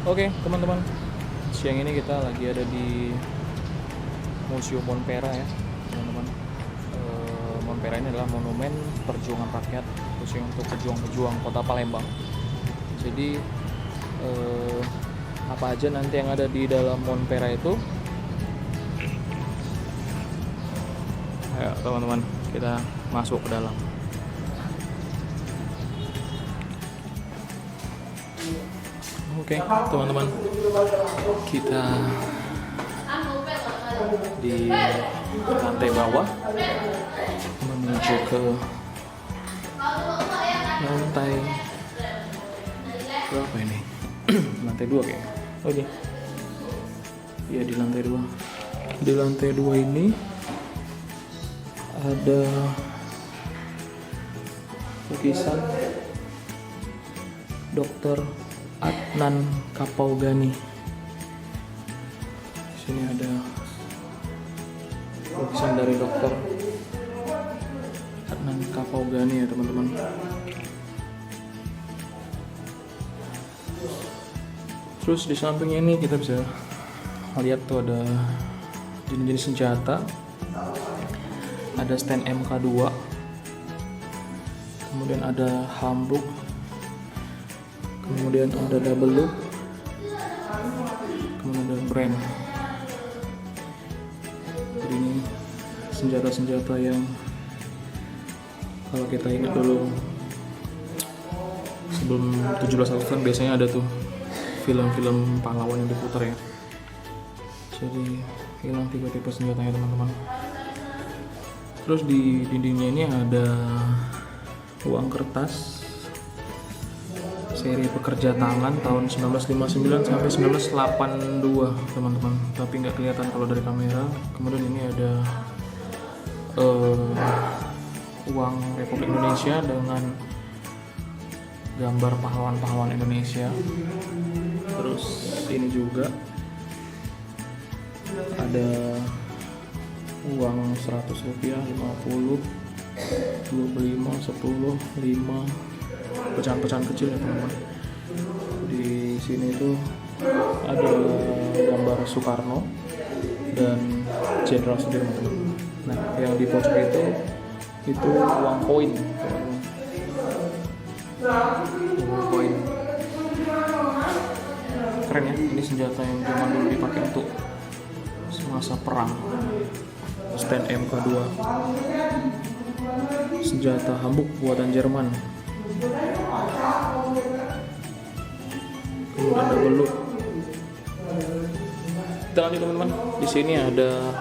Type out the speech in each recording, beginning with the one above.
Oke, teman-teman. Siang ini kita lagi ada di Museum Monpera ya, teman-teman. Monpera ini adalah monumen perjuangan rakyat khususnya untuk pejuang-pejuang Kota Palembang. Jadi apa aja nanti yang ada di dalam Monpera itu? Ayo teman-teman, kita masuk ke dalam. Oke, teman-teman, kita di lantai bawah menuju ke lantai berapa ini? Lantai 2 kayaknya. Oh iya. Iya, di lantai 2. Di lantai 2 ini ada lukisan Dr. Adnan Kapaugani. Di sini ada lukisan dari Dr. Adnan Kapaugani ya teman-teman. Terus di sampingnya ini kita bisa lihat tuh ada jenis-jenis senjata. Ada stand MK2. Kemudian ada Hamburg. Kemudian ada double loop. Kemudian ada brand. Jadi ini senjata-senjata yang kalau kita ingat dulu sebelum 17 Agustus biasanya ada tuh film-film pahlawan yang diputar ya. Jadi hilang tipe-tipe senjatanya teman-teman. Terus di dindingnya ini ada uang kertas seri pekerja tangan tahun 1959 sampai 1982 teman-teman. Tapi nggak kelihatan kalau dari kamera. Kemudian ini ada uang Republik Indonesia dengan gambar pahlawan-pahlawan Indonesia. Terus ini juga ada uang 100 rupiah, 50, 25, 10, 5, pecahan-pecahan kecil ya teman-teman. Di sini tuh ada gambar Soekarno dan Jenderal Sudirman teman-teman. Nah, yang di pojok itu uang koin teman-teman. Uang koin. Keren ya, ini senjata yang zaman dulu dipakai untuk semasa perang. Stand MK2, senjata Hamburg buatan Jerman. Kemudian double loop. Kita lanjut teman-teman. Di sini ada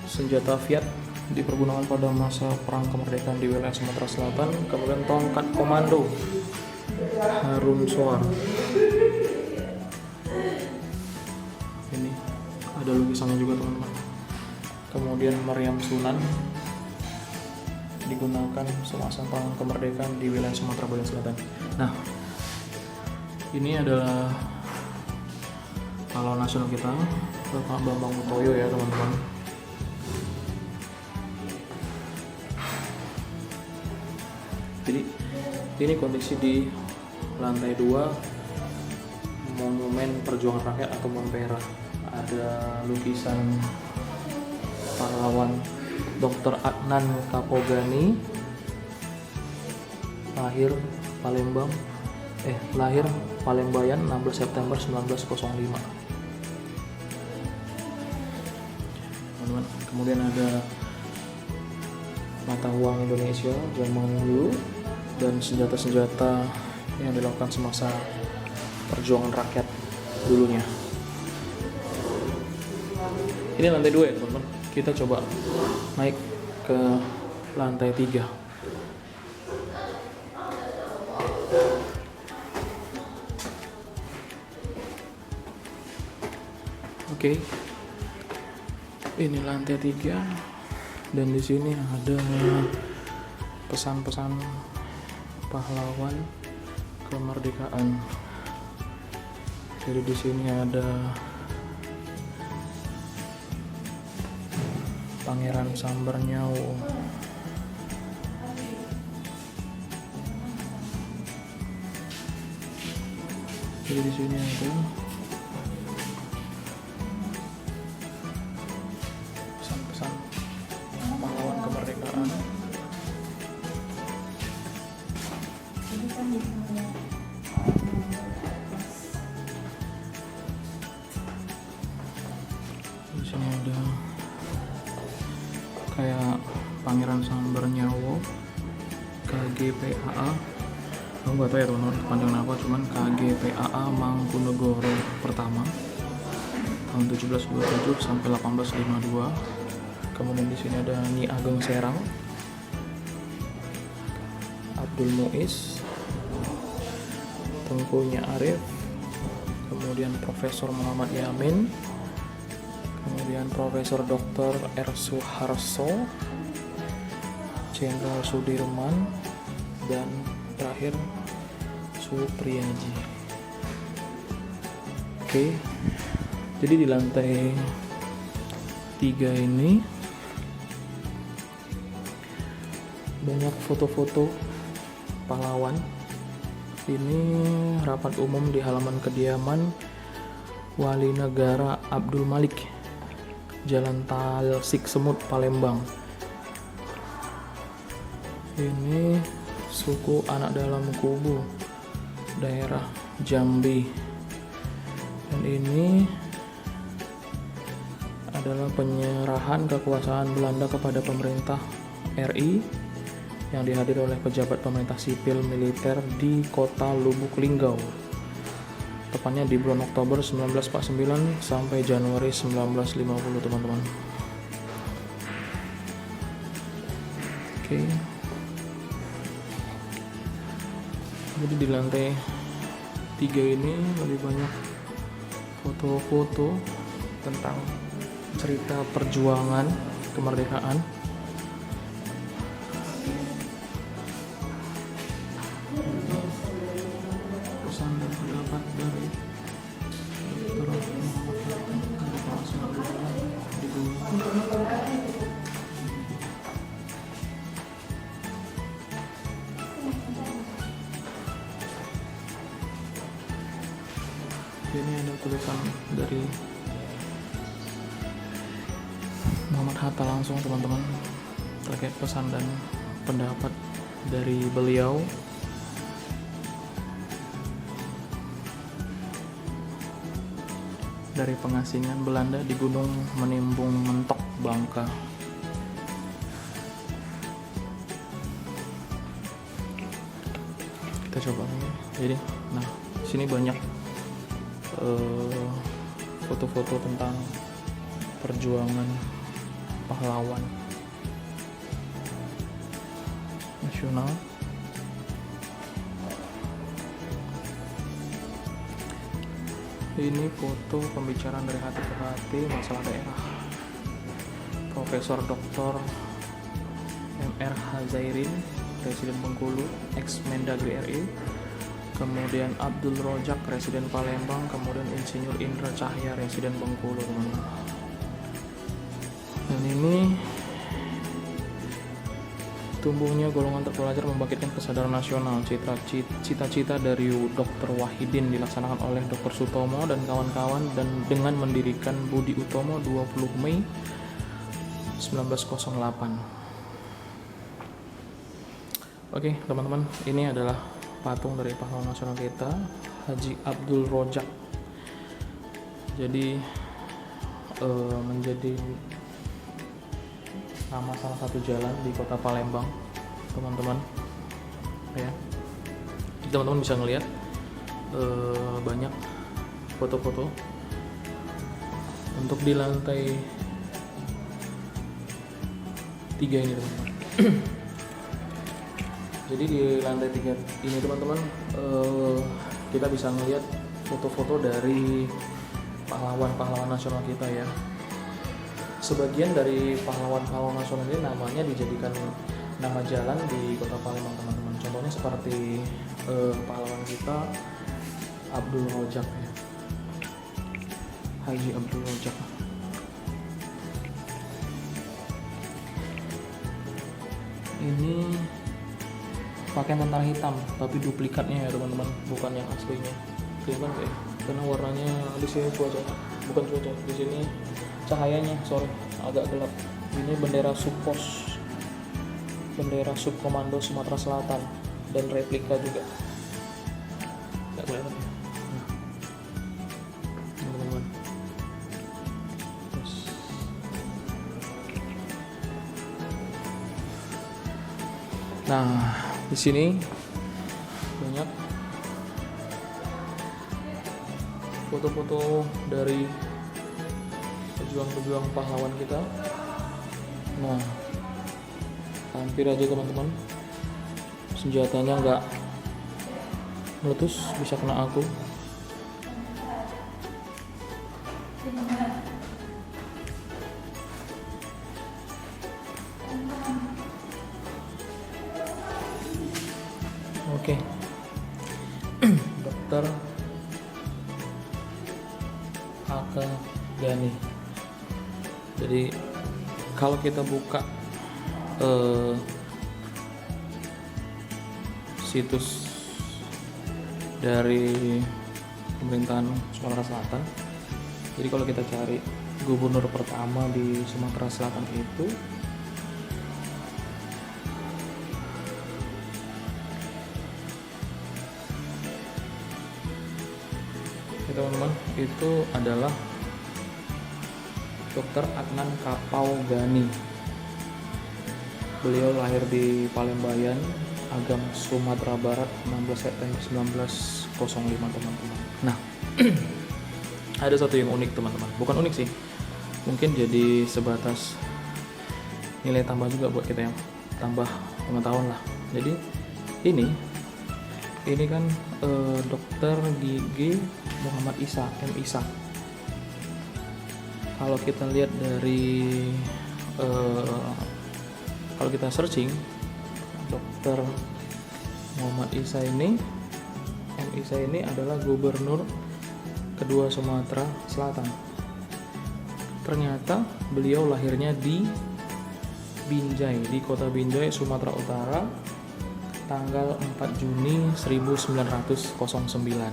senjata Fiat dipergunakan pada masa perang kemerdekaan di wilayah Sumatera Selatan. Kemudian tongkat komando Harun Soar. Ini ada lukisannya juga teman-teman. Kemudian meriam Sunan digunakan semasa perang kemerdekaan di wilayah Sumatera bagian selatan. Nah, ini adalah pahlawan nasional kita, Bapak Bambang Utoyo ya teman-teman. Jadi ini kondisi di lantai 2 monumen perjuangan rakyat atau Monpera. Ada lukisan pahlawan Dr. Adnan Kapaugani, lahir Palembayan 16 September 1905. Kemudian ada mata uang Indonesia zaman dulu dan senjata-senjata yang dilakukan semasa perjuangan rakyat dulunya. Ini lantai 2 ya teman-teman. Kita coba naik ke lantai 3. Oke. Ini lantai 3 dan di sini ada pesan-pesan pahlawan kemerdekaan. Jadi di sini ada Pangeran Sambernyau, Jadi di sini ada pesan-pesan pahlawan kemerdekaan. Di sini ada kayak Pangeran Sambernyawa, KGPAA. Aku nggak tahu ya teman-teman kepanjangan apa, cuman KGPAA Mangkunegoro pertama tahun 1727 sampai 1852. Kemudian di sini ada Nyi Ageng Serang, Abdul Muiz, Tengku Nya Arif, kemudian Profesor Muhammad Yamin, kemudian Profesor Dr. R. Suharso, Jenderal Sudirman, dan terakhir Supriyaji. Oke, jadi di lantai 3 ini banyak foto-foto pahlawan. Ini rapat umum di halaman kediaman Wali Negara Abdul Malik, Jalan Talsik Semut, Palembang. Ini suku anak dalam kubu, daerah Jambi. Dan ini adalah penyerahan kekuasaan Belanda kepada pemerintah RI yang dihadiri oleh pejabat pemerintah sipil militer di kota Lubuk Linggau. Tepatnya di bulan Oktober 1949 sampai Januari 1950, teman-teman. Oke. Jadi di lantai 3 ini lebih banyak foto-foto tentang cerita perjuangan kemerdekaan. Pesan dan pendapat dari Dr. Ini ada tulisan dari Muhammad Hatta langsung, teman-teman, terkait pesan dan pendapat dari beliau. Dari pengasingan Belanda di Gunung Menimbung Mentok, Bangka. Kita coba lagi. Jadi, nah, sini banyak foto-foto tentang perjuangan pahlawan nasional. Ini foto pembicaraan dari hati ke hati masalah daerah. Profesor Dr. M.R. Hazairin, Presiden Bengkulu, ex-Mendagri RI. Kemudian Abdul Rojak, Residen Palembang. Kemudian Insinyur Indra Cahya, Residen Bengkulu, teman-teman. Dan ini tumbuhnya golongan terpelajar membangkitkan kesadaran nasional. Cita-cita dari Dr. Wahidin dilaksanakan oleh Dr. Sutomo dan kawan-kawan, dan dengan mendirikan Budi Utomo 20 Mei 1908. Oke, teman-teman, ini adalah patung dari pahlawan nasional kita, Haji Abdul Rojak. Jadi menjadi nama salah satu jalan di kota Palembang, teman-teman. Ya, teman-teman bisa ngelihat banyak foto-foto. Untuk di lantai 3 ini, teman-teman. Jadi di lantai 3 ini, teman-teman, kita bisa melihat foto-foto dari pahlawan-pahlawan nasional kita ya. Sebagian dari pahlawan-pahlawan nasional ini namanya dijadikan nama jalan di kota Palembang, teman-teman. Contohnya seperti pahlawan kita Abdul Rojak ya. Haji Abdul Rojak. Ini pakaian tentara hitam, tapi duplikatnya ya, teman-teman, bukan yang aslinya. kelihatan nggak ya? Karena warnanya di sini bukan cuaca, di sini cahayanya sorry agak gelap. Ini bendera Subpos, bendera Subkomando Sumatera Selatan, dan replika juga. Nggak kelihatan ya? Teman-teman. Terus. Nah, di sini banyak foto-foto dari pejuang-pejuang pahlawan kita. Nah, hampir aja teman-teman senjatanya nggak meletus, bisa kena aku. Oke. Dokter Aka Gani. Jadi kalau kita buka situs dari pemerintahan Sumatera Selatan, jadi kalau kita cari gubernur pertama di Sumatera Selatan itu teman-teman, itu adalah Dr. Adnan Kapau Gani. Beliau lahir di Palembang, Agam, Sumatera Barat 16 September 1905 teman-teman. Nah, ada satu yang unik teman-teman, bukan unik sih, mungkin jadi sebatas nilai tambah juga buat kita yang tambah pengetahuan lah. Jadi ini kan Dokter Gigi Muhammad Isa, M. Isa. Kalau kita lihat dari kalau kita searching Dokter Muhammad Isa ini, M. Isa ini adalah gubernur kedua Sumatera Selatan. Ternyata beliau lahirnya di Binjai, di kota Binjai, Sumatera Utara, tanggal 4 Juni 1909.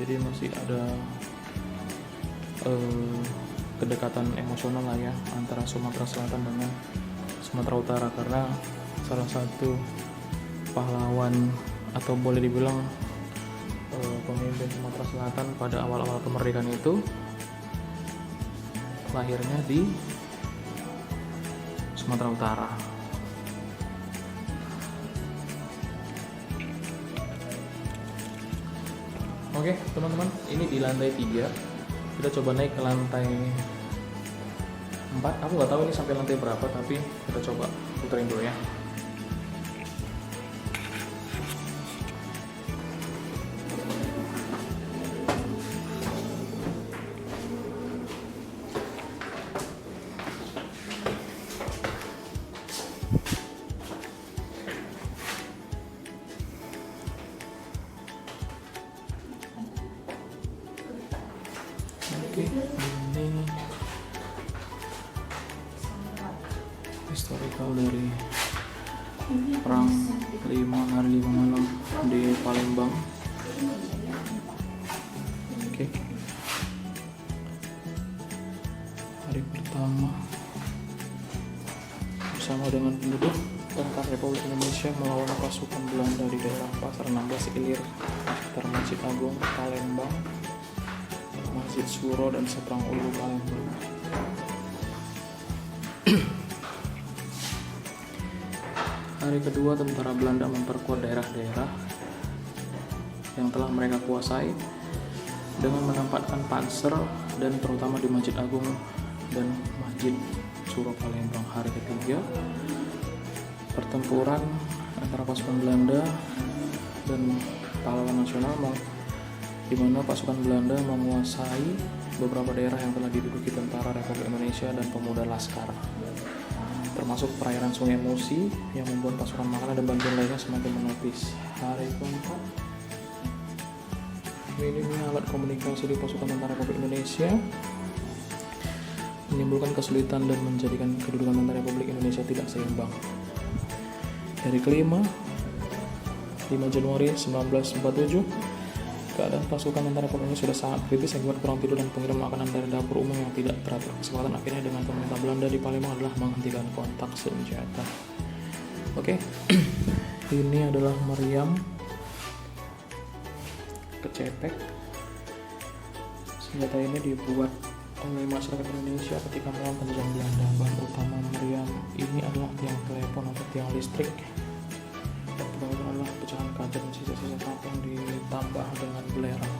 Jadi masih ada kedekatan emosional lah ya antara Sumatera Selatan dengan Sumatera Utara, karena salah satu pahlawan atau boleh dibilang pemimpin Sumatera Selatan pada awal-awal kemerdekaan itu lahirnya di Sumatera Utara. Oke teman-teman, ini di lantai 3. Kita coba naik ke lantai 4. Aku nggak tahu ini sampai lantai berapa, tapi kita coba puterin dulu ya. Oke, ini historical dari perang 5 hari 5 malam di Palembang. Oke, hari pertama bersama dengan penduduk tentara Republik Indonesia melawan pasukan Belanda di daerah Pasar 16 Ilir, sekitar Masjid Agung Palembang, Masjid Suro, dan Seberang Ulu Palembang. Hari kedua, tentara Belanda memperkuat daerah-daerah yang telah mereka kuasai dengan menempatkan panser dan terutama di Masjid Agung dan Masjid Suro Palembang. Hari ketiga, pertempuran antara pasukan Belanda dan pahlawan nasional, di mana pasukan Belanda menguasai beberapa daerah yang telah diduduki tentara Republik Indonesia dan pemuda Laskar, termasuk perairan Sungai Musi, yang membuat pasukan makanan dan bantuan lainnya semakin menipis. Hari keempat, minimnya alat komunikasi di pasukan tentara Republik Indonesia menimbulkan kesulitan dan menjadikan kedudukan tentara Republik Indonesia tidak seimbang. Hari kelima, 5 Januari 1947. Keadaan pasukan tentara Polonia sudah sangat kritis akibat kurang tidur dan pengirim makanan dari dapur umum yang tidak teratur. Kesempatan akhirnya dengan pemerintah Belanda di Palembang adalah menghentikan kontak senjata. Oke, ini adalah meriam kecepek. Senjata ini dibuat oleh masyarakat Indonesia ketika melawan penjajah Belanda. Bahan utama meriam ini adalah tiang telepon atau tiang listrik. Dan kebanyakan adalah pecahan kaca dan sisa-sisa tape yang ditambah dengan belerang.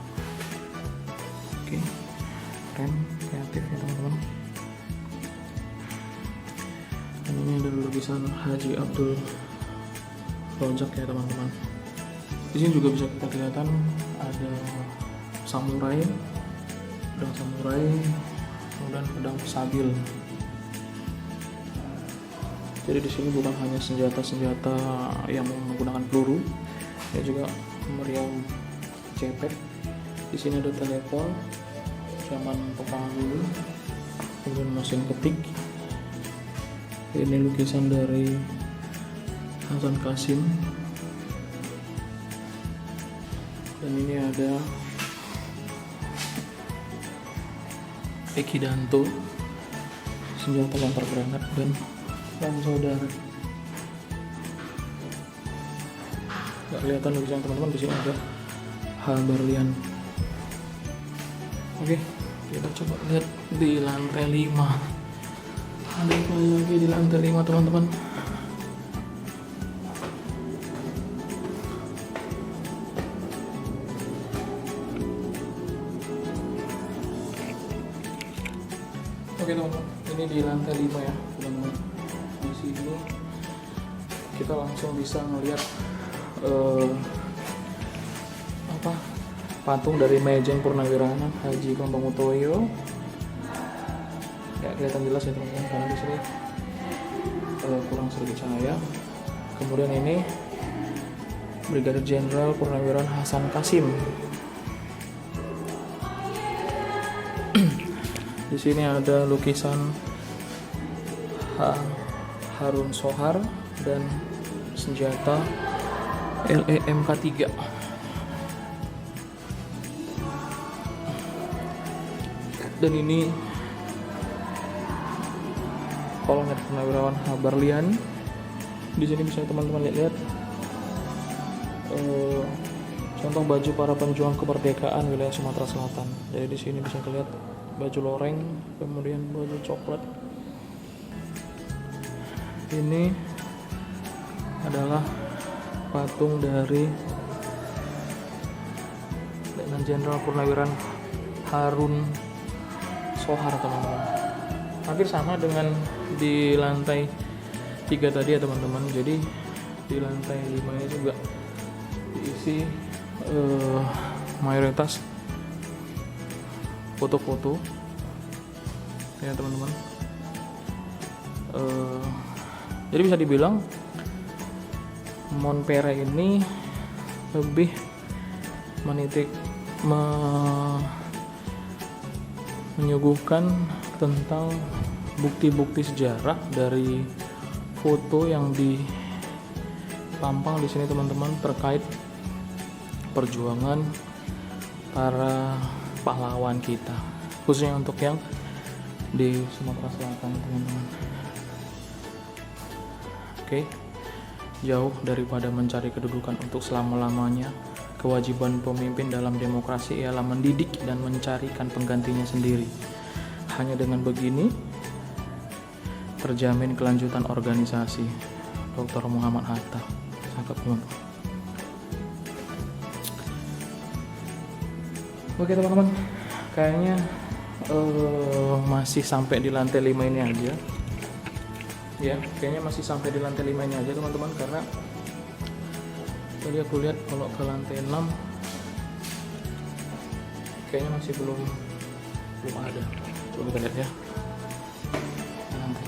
Oke, keren, kreatif ya teman-teman. Dan ini adalah lukisan Haji Abdul Rojak ya teman-teman. Di sini juga bisa kita kelihatan ada samurai, pedang samurai, kemudian pedang sabil. Jadi di sini bukan hanya senjata-senjata yang menggunakan peluru, ya juga meriam cepet. Di sini ada telepon zaman peperangan dulu, kemudian mesin ketik. Ini lukisan dari Hasan Qasim. Dan ini ada Eki Danto, senjata lontar granat dan saudara. Gak kelihatan lukisan teman-teman, di sini ada H. Barlian. Oke, kita coba lihat di lantai 5. Ada apa lagi di lantai 5 teman-teman? Oke teman-teman, ini di lantai 5 ya teman-teman. Di sini kita langsung bisa melihat patung dari Majen Purnawirawan Haji Bambang Utoyo. Ya kelihatan jelas ya teman-teman, karena di sini kurang sedikit cahaya. Kemudian ini Brigadir Jenderal Purnawirawan Hasan Qasim. Di sini ada lukisan Harun Sohar dan senjata LEMK3. Dan ini Kolonel Purnawirawan H. Barlian. Di sini bisa teman-teman lihat contoh baju para penjuang kemerdekaan wilayah Sumatera Selatan. Jadi di sini bisa lihat baju loreng, kemudian baju coklat. Ini adalah patung dari Letnan Jenderal Purnawirawan Harun Sohar teman-teman. Hampir sama dengan di lantai 3 tadi ya teman-teman. Jadi di lantai 5 ini juga diisi mayoritas foto-foto ya teman-teman. Jadi bisa dibilang Monpere ini lebih menyuguhkan tentang bukti-bukti sejarah dari foto yang dipampang di sini teman-teman terkait perjuangan para pahlawan kita, khususnya untuk yang di Sumatera Selatan teman-teman. Oke, jauh daripada mencari kedudukan untuk selama-lamanya, kewajiban pemimpin dalam demokrasi ialah mendidik dan mencarikan penggantinya sendiri. Hanya dengan begini terjamin kelanjutan organisasi. Dr. Muhammad Hatta. Cakep teman-teman. Oke teman-teman, kayaknya masih sampai di lantai 5 ini aja. Ya, kayaknya masih sampai di lantai 5 ini aja teman-teman, karena tadi aku lihat kalau ke lantai 6 kayaknya masih belum ada. Coba kita lihat ya. Lantai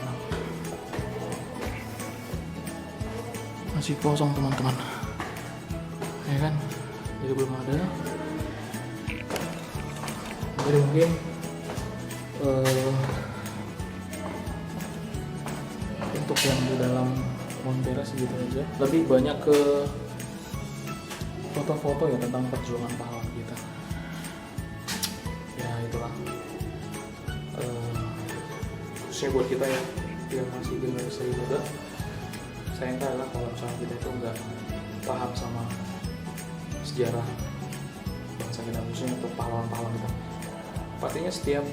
6 masih kosong teman-teman, ya kan? Jadi belum ada. Jadi mungkin untuk yang di dalam Monpere segitu aja. Lebih banyak ke foto-foto ya tentang perjuangan pahlawan kita. Ya itulah, khususnya buat kita ya yang masih generasi muda, sayangnya adalah kalau misalnya kita itu nggak paham sama sejarah bangsa kita, khususnya untuk pahlawan-pahlawan kita. Pastinya setiap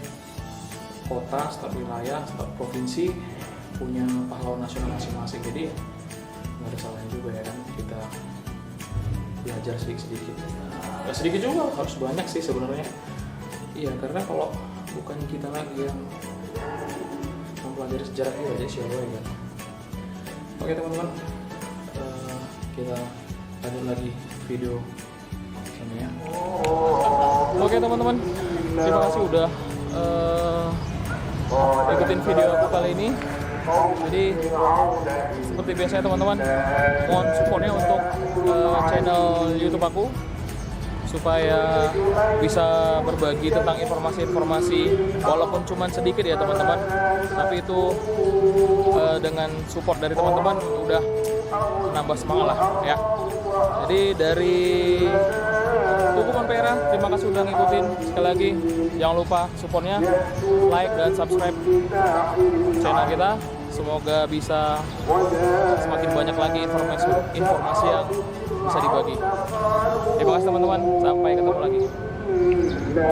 kota, setiap wilayah, setiap provinsi punya pahlawan nasional masing-masing, jadi nggak ada salahnya juga ya kan kita belajar sedikit-sedikit. Ya sedikit juga, harus banyak sih sebenarnya. Iya, karena kalau bukan kita lagi yang mempelajari sejarah itu aja siapa ya kan. Oke teman-teman, kita lanjut lagi video ini ya. Oke teman-teman, terima kasih udah ikutin video aku kali ini. Jadi seperti biasanya teman-teman, mohon supportnya untuk channel YouTube aku supaya bisa berbagi tentang informasi-informasi walaupun cuma sedikit ya teman-teman, tapi itu dengan support dari teman-teman udah nambah semangat lah ya. Jadi dari Tugu Monpera, terima kasih udah ngikutin. Sekali lagi jangan lupa supportnya, like dan subscribe channel kita. Semoga bisa semakin banyak lagi informasi yang bisa dibagi. Terima kasih teman-teman, sampai ketemu lagi.